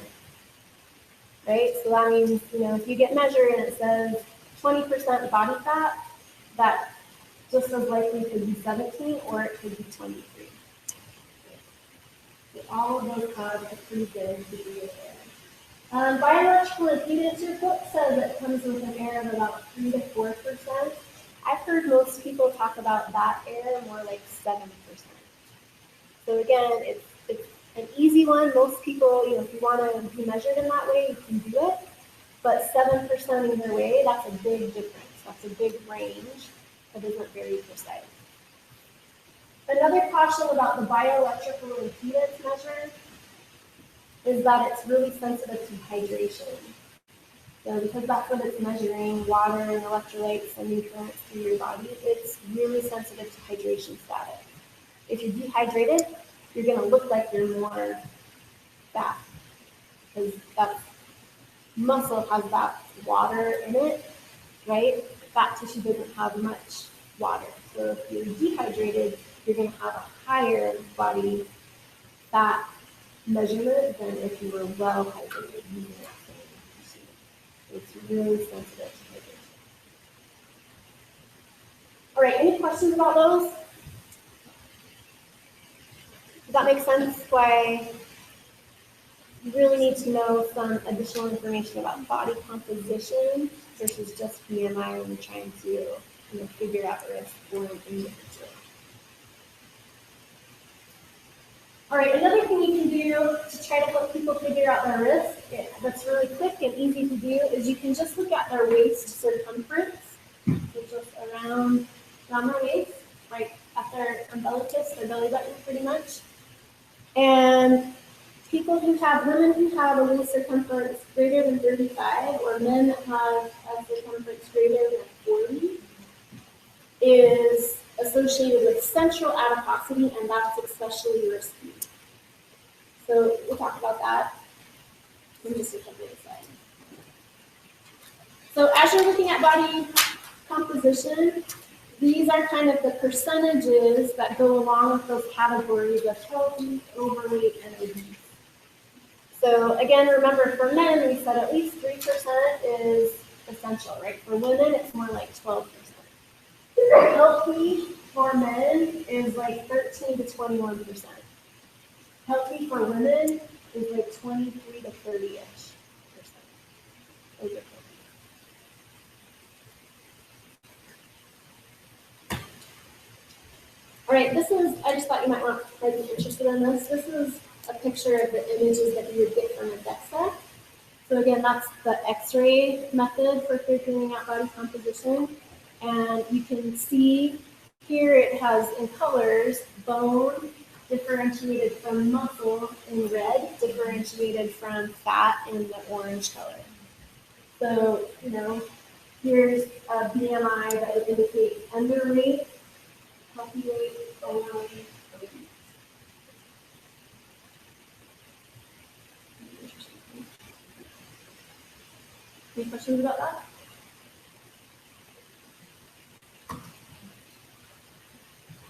Right? So that means, if you get measured and it says 20% body fat, that just as likely could be 17 or it could be 23. So all of those have a pretty good degree of error. Bioelectrical impedance, your book says it comes with an error of about 3 to 4%. I've heard most people talk about that error more like 7%. So again, it's an easy one. Most people, if you want to be measured in that way, you can do it. But 7% either way, that's a big difference. That's a big range that isn't very precise. Another caution about the bioelectrical impedance measure is that it's really sensitive to hydration. So because that's what it's measuring, water and electrolytes and nutrients through your body, it's really sensitive to hydration status. If you're dehydrated, you're going to look like you're more fat because that muscle has that water in it, right? Fat tissue doesn't have much water. So if you're dehydrated, you're going to have a higher body fat measurement than if you were well hydrated using that same machine. It's really sensitive to hydration. All right, any questions about those? Does that make sense why you really need to know some additional information about body composition versus just BMI when you're trying to figure out risk for an individual? All right, another thing you can do to try to help people figure out their risk that's really quick and easy to do is you can just look at their waist circumference, so just around their waist, right at their umbilicus, their belly button pretty much. And women who have a waist circumference greater than 35 or men that have a circumference greater than 40 is associated with central adiposity, and that's especially risky. So we'll talk about that in just a couple of slides. So as you're looking at body composition, these are kind of the percentages that go along with those categories of healthy, overweight, and obese. So again, remember for men, we said at least 3% is essential, right? For women, it's more like 12%. Healthy for men is like 13 to 21%. Healthy for women is like 23 to 30-ish %. All right, I just thought you might be interested in this. This is a picture of the images that you would get from a DEXA. So again, that's the X-ray method for figuring out body composition. And you can see here it has in colors bone differentiated from muscle in red, differentiated from fat in the orange color. So, here's a BMI that would indicate underweight, healthy weight, overweight, obese. Any questions about that?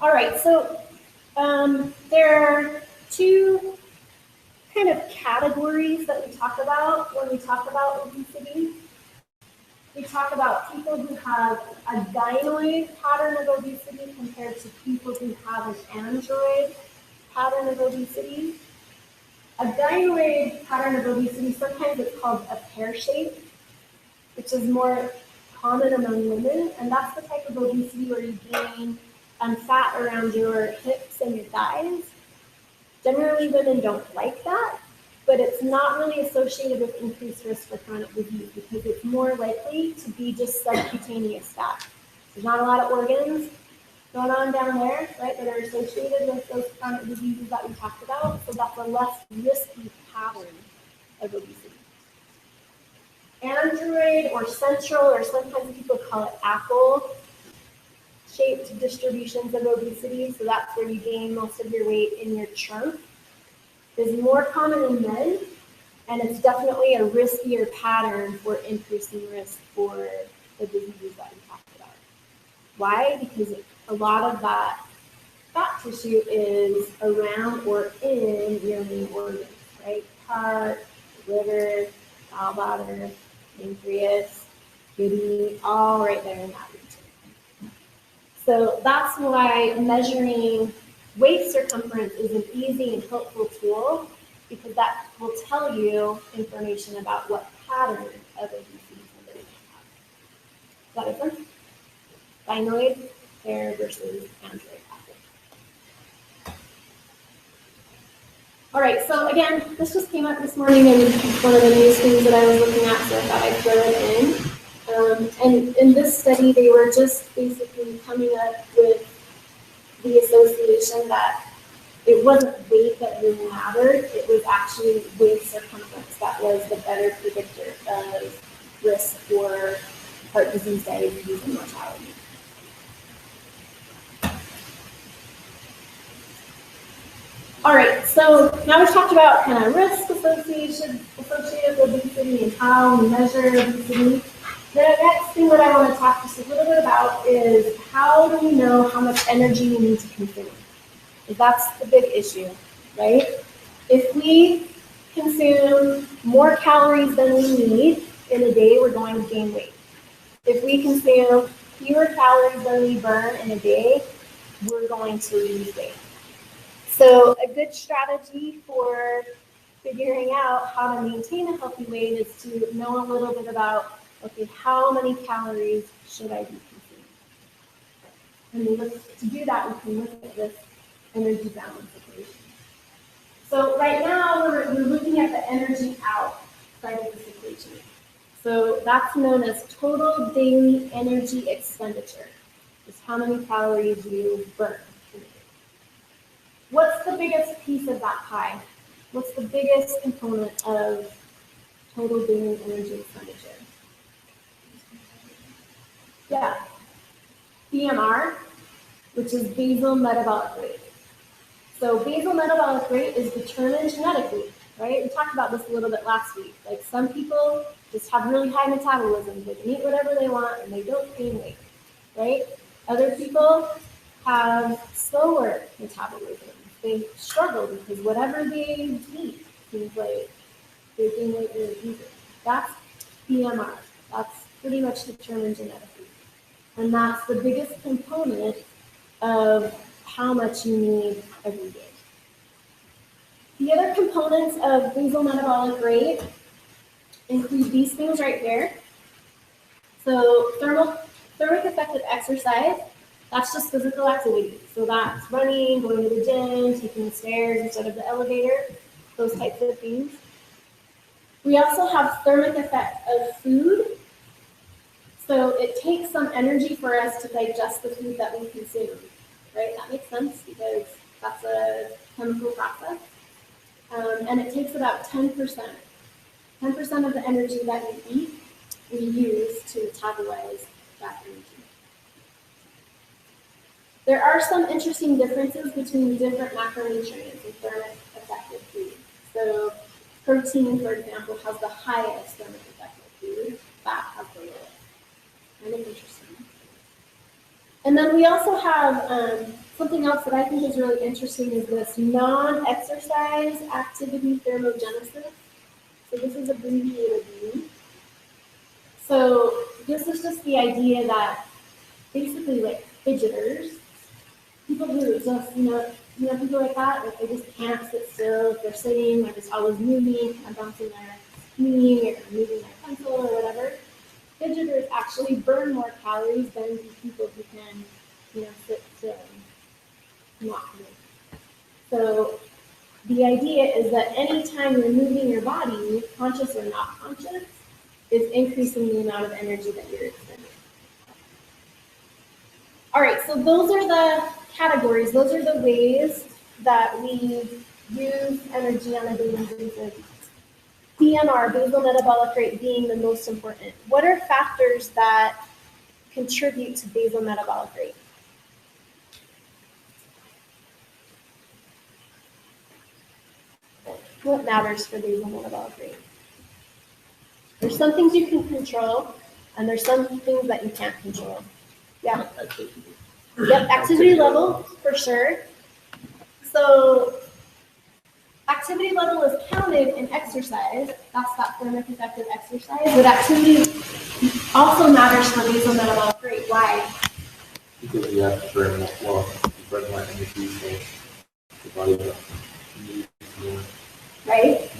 All right, so there are two kind of categories that we talk about when we talk about obesity. We talk about people who have a gynoid pattern of obesity compared to people who have an android pattern of obesity. A gynoid pattern of obesity, sometimes it's called a pear shape, which is more common among women, and that's the type of obesity where you gain fat around your hips and your thighs. Generally, women don't like that, but it's not really associated with increased risk for chronic disease because it's more likely to be just subcutaneous fat. There's not a lot of organs going on down there, right, that are associated with those chronic diseases that we talked about, so that's a less risky pattern of obesity. Android or central, or sometimes people call it apple, shaped distributions of obesity, so that's where you gain most of your weight in your trunk, is more common in men, and it's definitely a riskier pattern for increasing risk for the diseases that we talked about. Why? Because a lot of that fat tissue is around or in your main organs, right? Heart, liver, gallbladder, pancreas, kidney, all right there in that region. So that's why measuring waist circumference is an easy and helpful tool, because that will tell you information about what pattern of obesity somebody may have. Does that make sense? Gynoid, pear versus android apple. All right, so again, this just came up this morning in one of the news things that I was looking at, so I thought I'd throw it in. And in this study, they were just basically coming up with the association that it wasn't weight that really mattered, it was actually waist circumference that was the better predictor of risk for heart disease, diabetes, and mortality. All right, so now we've talked about kind of risk associated with obesity and how we measure obesity. The next thing that I want to talk just a little bit about is how do we know how much energy we need to consume? Because that's the big issue, right? If we consume more calories than we need, in a day, we're going to gain weight. If we consume fewer calories than we burn in a day, we're going to lose weight. So a good strategy for figuring out how to maintain a healthy weight is to know a little bit about, okay, how many calories should I be consuming? And to do that, we can look at this energy balance equation. So right now, we're looking at the energy out side of this equation. So that's known as total daily energy expenditure. It's how many calories you burn. What's the biggest piece of that pie? What's the biggest component of total daily energy expenditure? Yeah. BMR, which is basal metabolic rate. So basal metabolic rate is determined genetically, right? We talked about this a little bit last week. Like some people just have really high metabolism. They can eat whatever they want and they don't gain weight, right? Other people have slower metabolism. They struggle because whatever they eat seems like they gain weight really easily. That's BMR. That's pretty much determined genetically. And that's the biggest component of how much you need every day. The other components of basal metabolic rate include these things right here. So thermic effective exercise, that's just physical activity. So that's running, going to the gym, taking the stairs instead of the elevator, those types of things. We also have thermic effect of food. So it takes some energy for us to digest the food that we consume, right? That makes sense because that's a chemical process. And it takes about 10%. 10% of the energy that we eat, we use to metabolize that energy. There are some interesting differences between different macronutrients in thermic effective food. So protein, for example, has the highest thermic effective food. Fat has the lowest. Kind of interesting. And then we also have something else that I think is really interesting is this non-exercise activity thermogenesis. So this is abbreviated NEAT. So this is just the idea that basically like fidgeters, people who just, people like that, like they just can't sit still. If they're sitting, they're just always moving, kind of bouncing their knee or moving their pencil or whatever. Fidgeters actually burn more calories than people who can, sit still and not move. So the idea is that anytime you're moving your body, conscious or not conscious, is increasing the amount of energy that you're expending. All right, so those are the categories. Those are the ways that we use energy on a daily basis. BMR, basal metabolic rate, being the most important. What are factors that contribute to basal metabolic rate? What matters for basal metabolic rate? There's some things you can control, and there's some things that you can't control. Yeah. Yep, activity level, for sure. So activity level is counted in exercise. That's that thermic effective exercise. But activity also matters for basal metabolic rate. Why? Because you have to burn more, burn more energy, so the body needs more. Right?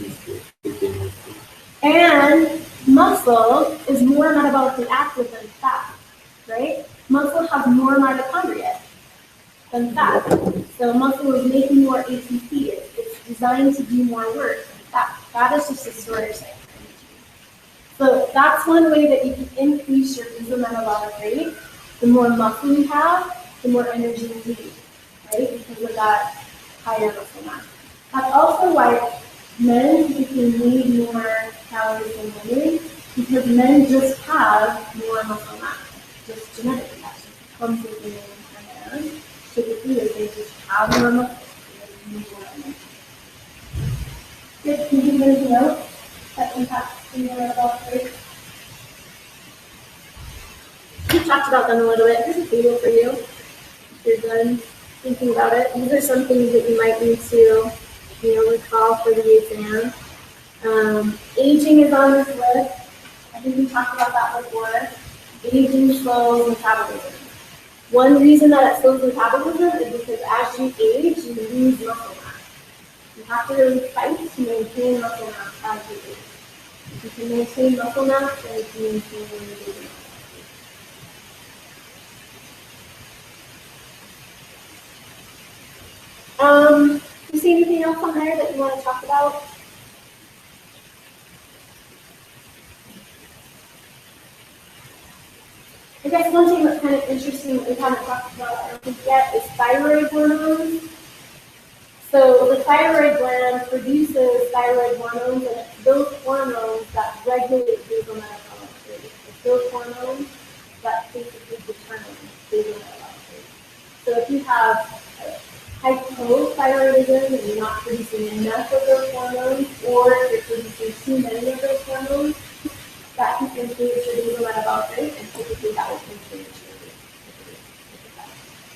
And muscle is more metabolically active than fat, right? Muscle has more mitochondria than fat. So muscle is making more ATP. It's designed to do more work than fat. Fat is just a storage site for energy. So that's one way that you can increase your basal metabolic rate. The more muscle you have, the more energy you need, right? Because of that higher muscle mass. That's also why men typically need more calories than women, because men just have more muscle mass, just genetically. That just comes with the men. Typically, they just have more muscle. Good. Can you think of anything else that impacts the metabolic rate? We talked about them a little bit. Here's a table for you. If you're done thinking about it, these are some things that you might need to recall for the exam. Aging is on this list. I think we talked about that before. Aging slows metabolism. One reason that it slows metabolism is because as you age, you lose muscle mass. You have to really fight to maintain muscle mass as you age. If you can maintain muscle mass, then you can maintain your mass. You see anything else on there that you want to talk about? I guess one thing that's kind of interesting that we haven't talked about, I don't think yet, is thyroid hormones. So the thyroid gland produces thyroid hormones, and it's those hormones that regulate basal metabolic rate. It's those hormones that basically determine basal metabolic rate. So if you have hypothyroidism and you're not producing enough of those hormones, or if you're producing too many of those hormones, that can influence your basal metabolic rate, and typically that will influence your weight.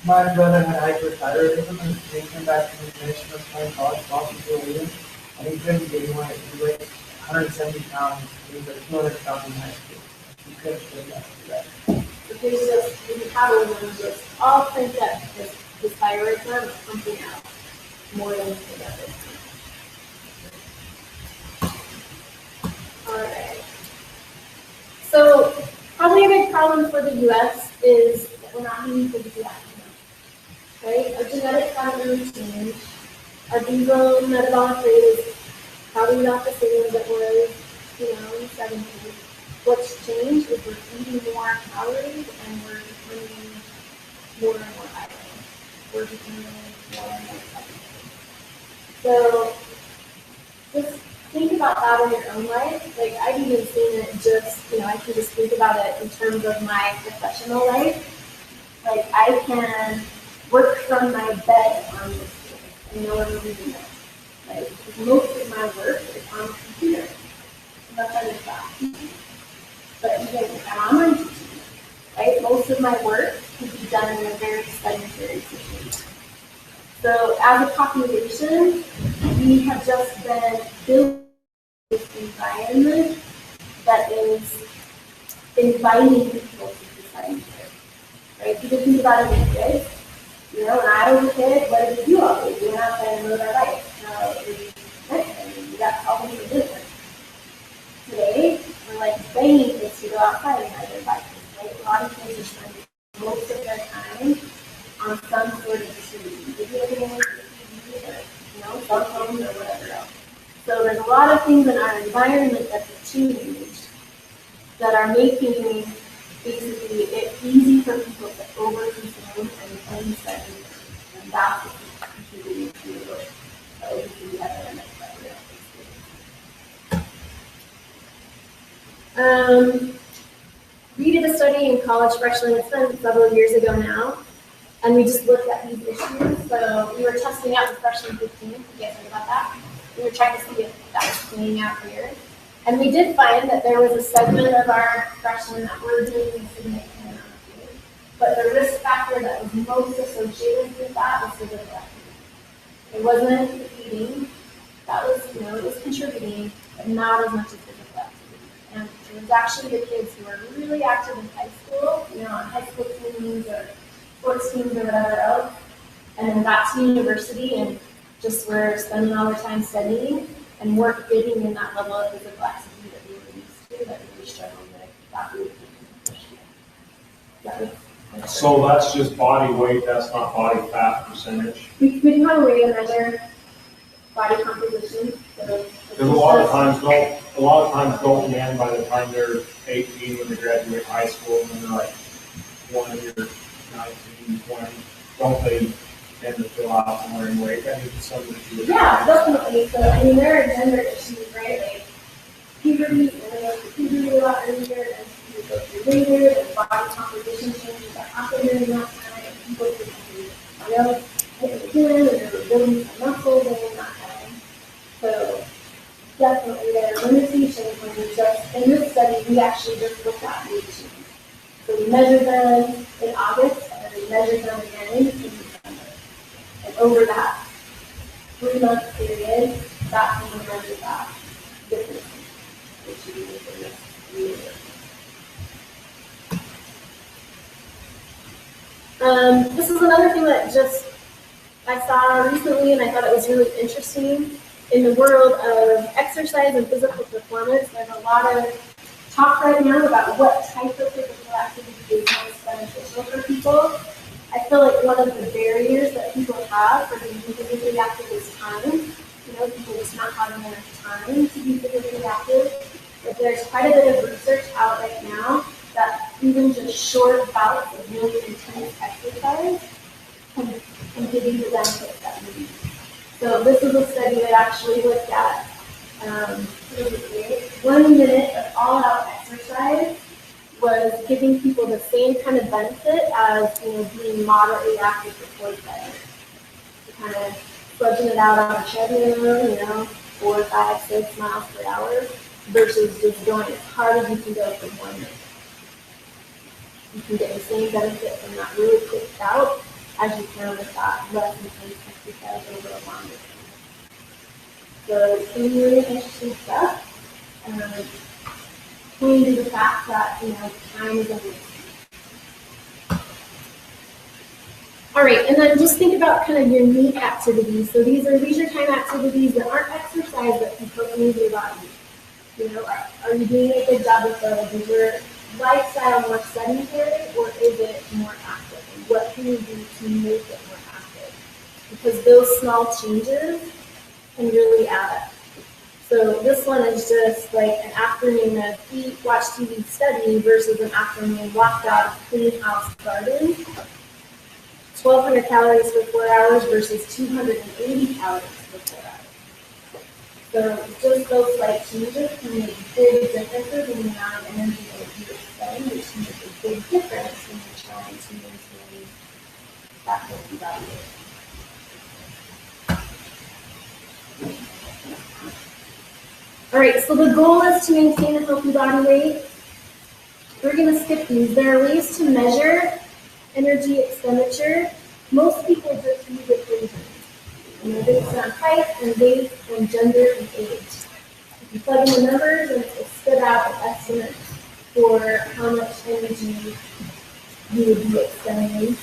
My brother had hyperthyroidism and he came back from the finish of playing college ball for William, and he couldn't get anyone. He weighed 170 pounds. He was like 200 pounds in high school. He couldn't get enough of that. But there's just, the metabolism just all cranked up because his thyroid gland is pumping out more than anything else. All right. So probably a big problem for the U.S. is that we're not eating physically active enough, right? Our genetics haven't really changed. Our basal metabolic rate is probably not the same as it was, in the 70s. What's changed is we're eating more calories and we're becoming more and more iron. We're becoming more and more heavy. So just think about that in your own life. Like, I've even seen it just, I can just think about it in terms of my professional life. Like, I can work from my bed on this thing, and no one will even know. Like, because most of my work is on the computer. That's how it's that. But even I'm on YouTube, right? Most of my work can be done in a very sedentary situation. So as a population, we have just been building this environment that is inviting people to be sedentary, right? You can think about it as kids. When I was a kid, what did we do all day? We went outside and rode our bikes. Now we got problems with business. Today, we're like begging kids to go outside and ride their bikes. Right? A lot of kids are spending most of their time on some sort of video games, or cell phones, or whatever else. So there's a lot of things in our environment that have changed that are making basically it easy for people to overconsume and unset. And that's what's contributing to the obesity epidemic that we're We did a study in college freshmen, it's been several years ago now, and we just looked at these issues. So we were testing out the freshman 15, you guys heard about that? We were trying to see if that was playing out here. And we did find that there was a segment of our freshmen that were doing a significant amount of food. But the risk factor that was most associated with that was physical activity. It wasn't the eating, that was, it was contributing, but not as much as physical activity. And it was actually the kids who were really active in high school, on high school teams or sports teams or whatever else, and then got to university and just were spending all their time studying and weren't getting in that level of physical activity that we were used to, that we were struggling with, that we were pushing. So that's just body weight, that's not body fat percentage? We do have a way to measure body composition. So Because a lot of times don't men by the time they're 18 when they graduate high school, and they're like 20 or 19, 20, don't they tend to fill out and wearing weight? I think it's something that you would. Yeah, definitely. So there are gender issues, right? Like puberty, puberty a lot earlier, and you go through later, and body composition changes that happen during that time, and people can hit the gym, and they're building some muscle during that time. So definitely there are limitations when you just, in this study, we actually just looked at weight change. So we measured them in August, and then we measured them again in December. And over that 3-month period, that's when we measured that difference, which we did for the next 3 years. This is another thing that just I saw recently, and I thought it was really interesting. In the world of exercise and physical performance, there's a lot of talk right now about what type of physical activity is most beneficial for people. I feel like one of the barriers that people have for being physically active is time. You know, people just not having enough time to be physically active. But there's quite a bit of research out right now that even just short bouts of really intense exercise can give you the benefits that you need. So this is a study that actually looked at 1 minute of all-out exercise was giving people the same kind of benefit as being moderately active for 45 minutes. So kind of sludging it out on a treadmill, 4, 5, 6 miles per hour, versus just going as hard as you can go for 1 minute. You can get the same benefit from that really quick bout as you can with that less intense exercise over a longer time. So it's going to be really interesting stuff. Pointing to the fact that time is everything. All right, and then just think about kind of your neat activities. So these are leisure time activities that aren't exercise that can help move your body. Are you doing a good job with those? Is your lifestyle more sedentary, or is it more active? And what can you do to make it more active? Because those small changes can really add up. So this one is just like an afternoon of eat, watch TV, study versus an afternoon walk out, clean house, garden. 1,200 calories for 4 hours versus 280 calories for 4 hours. So just those slight changes can make big differences in the amount of energy that you expend, which can make a big difference when you're trying to maintain that healthy body weight. All right, so the goal is to maintain a healthy body weight. We're going to skip these. There are ways to measure energy expenditure. Most people just use equations, based on height and weight and gender and age. If you plug in the numbers, and it will spit out an estimate for how much energy you would be expending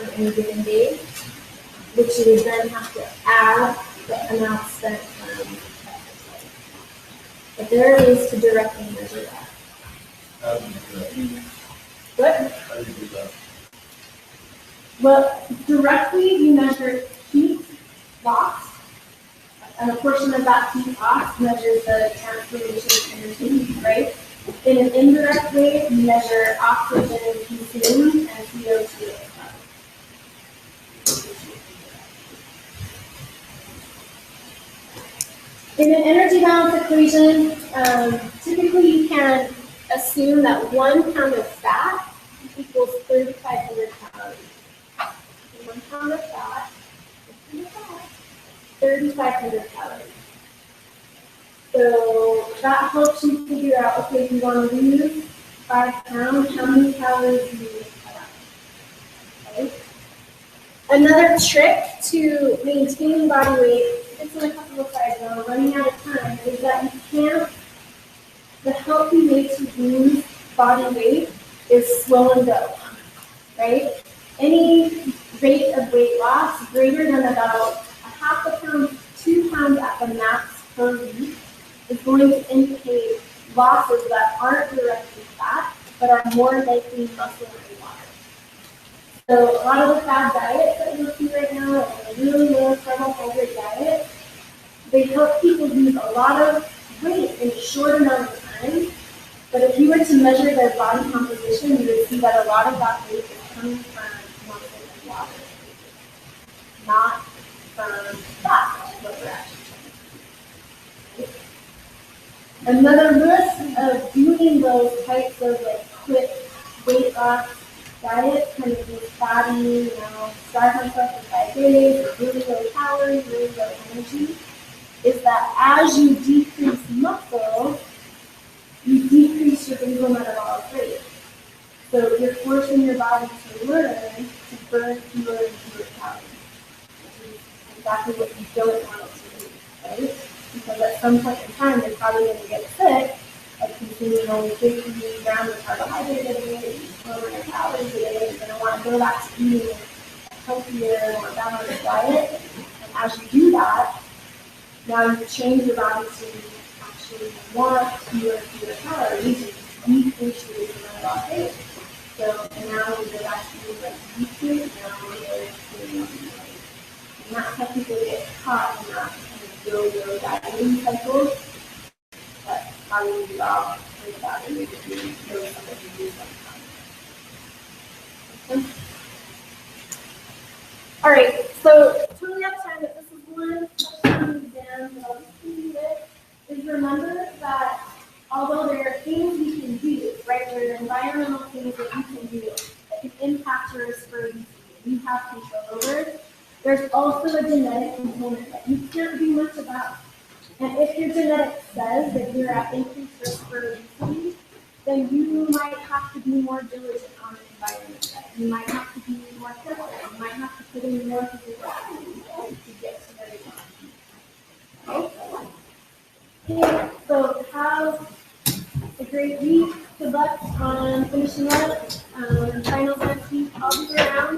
on any given day, which you would then have to add the amount spent on exercise. But there are ways to directly measure that. How do you do that? What? How do you do that? Well, directly you measure heat loss, and a portion of that heat loss measures the transformation of energy, right? In an indirect way, you measure oxygen consumed and CO2 expelled. In an energy balance equation, typically you can assume that 1 pound of fat equals 3,500 calories. 1 pound of fat, 3,500 calories. So that helps you figure out, okay, if you want to lose 5 pounds, how many calories do you need to cut out? Okay. Another trick to maintaining body weight, it's in a couple of slides now, we're running out of time, is that the healthy way to lose body weight is slow and go, right? Any rate of weight loss greater than about a half a pound, 2 pounds at the max per week is going to indicate losses that aren't directly fat, but are more likely muscle and water. So a lot of the fad diets that you'll see right now, like a really low carbohydrate diet, they help people lose a lot of weight in a short amount of time. But if you were to measure their body composition, you would see that a lot of that weight is coming from muscle and water, not from fat, which is what we're actually trying to do. Another risk of doing those types of quick weight loss diets, kind of these fatty, starve myself for 5 days, or really low calories, really low energy, is that as you decrease muscle, you decrease your basal metabolic rate. So you're forcing your body to learn to burn fewer and fewer calories, which is exactly what you don't want it to do, right? Because at some point in time, you're probably going to get sick, like consuming only 50 grams of carbohydrate a day, lowering your calories a day, you're gonna wanna go back to eating a healthier, more balanced diet. And as you do that, now you change your body to actually want fewer calories, you decrease your amount of weight. So now we go back to like deep food, now we're going to not technically get caught in that kind of yo-yo dieting cycle, but how do we do that without it making you know something to do sometimes. All right, so totally out of time, but this is one question on the exam that I'll just leave it, is remember that although there are things we can do, right, there are environmental things that we can do that can impact your respiratory, we have control over, there's also a genetic component that you can't do much about. And if your genetic says that you're at increased risk for obesity, then you might have to be more diligent on the environment. You might have to be more careful. You might have to put in more physical activity to get to where you want. Okay, so have a great week. Good luck on finishing up. Finals next week. I'll be around.